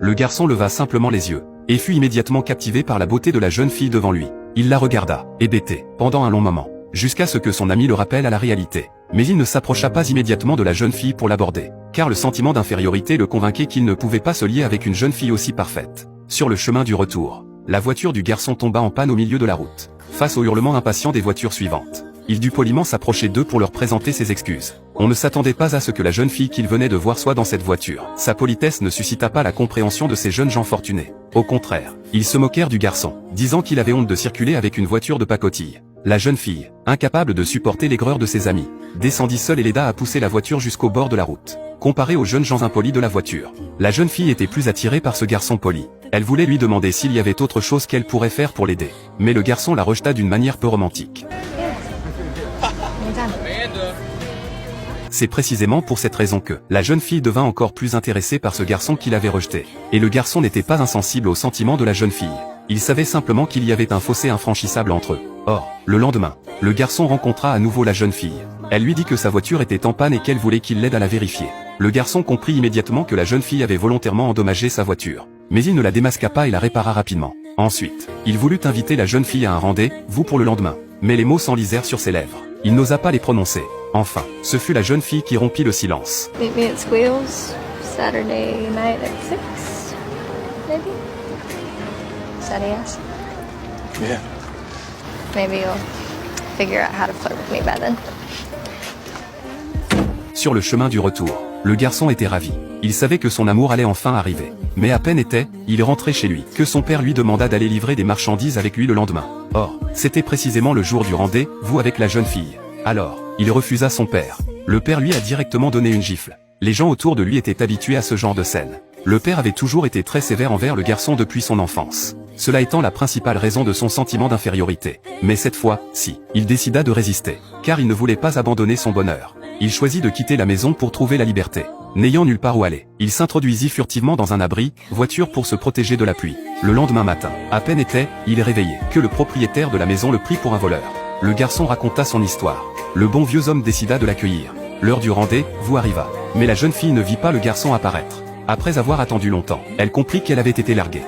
Le garçon leva simplement les yeux, et fut immédiatement captivé par la beauté de la jeune fille devant lui. Il la regarda, hébété, pendant un long moment, jusqu'à ce que son ami le rappelle à la réalité. Mais il ne s'approcha pas immédiatement de la jeune fille pour l'aborder, car le sentiment d'infériorité le convainquait qu'il ne pouvait pas se lier avec une jeune fille aussi parfaite. Sur le chemin du retour, la voiture du garçon tomba en panne au milieu de la route. Face aux hurlements impatients des voitures suivantes, il dut poliment s'approcher d'eux pour leur présenter ses excuses. On ne s'attendait pas à ce que la jeune fille qu'il venait de voir soit dans cette voiture. Sa politesse ne suscita pas la compréhension de ces jeunes gens fortunés. Au contraire, ils se moquèrent du garçon, disant qu'il avait honte de circuler avec une voiture de pacotille. La jeune fille, incapable de supporter l'aigreur de ses amis, descendit seule et l'aida à pousser la voiture jusqu'au bord de la route. Comparée aux jeunes gens impolis de la voiture, la jeune fille était plus attirée par ce garçon poli. Elle voulait lui demander s'il y avait autre chose qu'elle pourrait faire pour l'aider. Mais le garçon la rejeta d'une manière peu romantique. C'est précisément pour cette raison que la jeune fille devint encore plus intéressée par ce garçon qui l'avait rejeté. Et le garçon n'était pas insensible aux sentiments de la jeune fille. Il savait simplement qu'il y avait un fossé infranchissable entre eux. Or, le lendemain, le garçon rencontra à nouveau la jeune fille. Elle lui dit que sa voiture était en panne et qu'elle voulait qu'il l'aide à la vérifier. Le garçon comprit immédiatement que la jeune fille avait volontairement endommagé sa voiture. Mais il ne la démasqua pas et la répara rapidement. Ensuite, il voulut inviter la jeune fille à un rendez-vous pour le lendemain. Mais les mots s'enlisèrent sur ses lèvres. Il n'osa pas les prononcer. Enfin, ce fut la jeune fille qui rompit le silence. Meet me at Squeals, Saturday night at 6, maybe? Is that a yes? Yeah. Maybe you'll figure out how to flirt with me by then. Sur le chemin du retour, le garçon était ravi. Il savait que son amour allait enfin arriver. Mais à peine il rentré chez lui, que son père lui demanda d'aller livrer des marchandises avec lui le lendemain. Or, c'était précisément le jour du rendez-vous avec la jeune fille. Alors, il refusa son père. Le père lui a directement donné une gifle. Les gens autour de lui étaient habitués à ce genre de scène. Le père avait toujours été très sévère envers le garçon depuis son enfance. Cela étant la principale raison de son sentiment d'infériorité. Mais cette fois-ci, il décida de résister, car il ne voulait pas abandonner son bonheur. Il choisit de quitter la maison pour trouver la liberté. N'ayant nulle part où aller, il s'introduisit furtivement dans un abri, voiture pour se protéger de la pluie. Le lendemain matin, à peine il réveillé, que le propriétaire de la maison le prit pour un voleur. Le garçon raconta son histoire. Le bon vieux homme décida de l'accueillir. L'heure du rendez-vous arriva. Mais la jeune fille ne vit pas le garçon apparaître. Après avoir attendu longtemps, elle comprit qu'elle avait été larguée.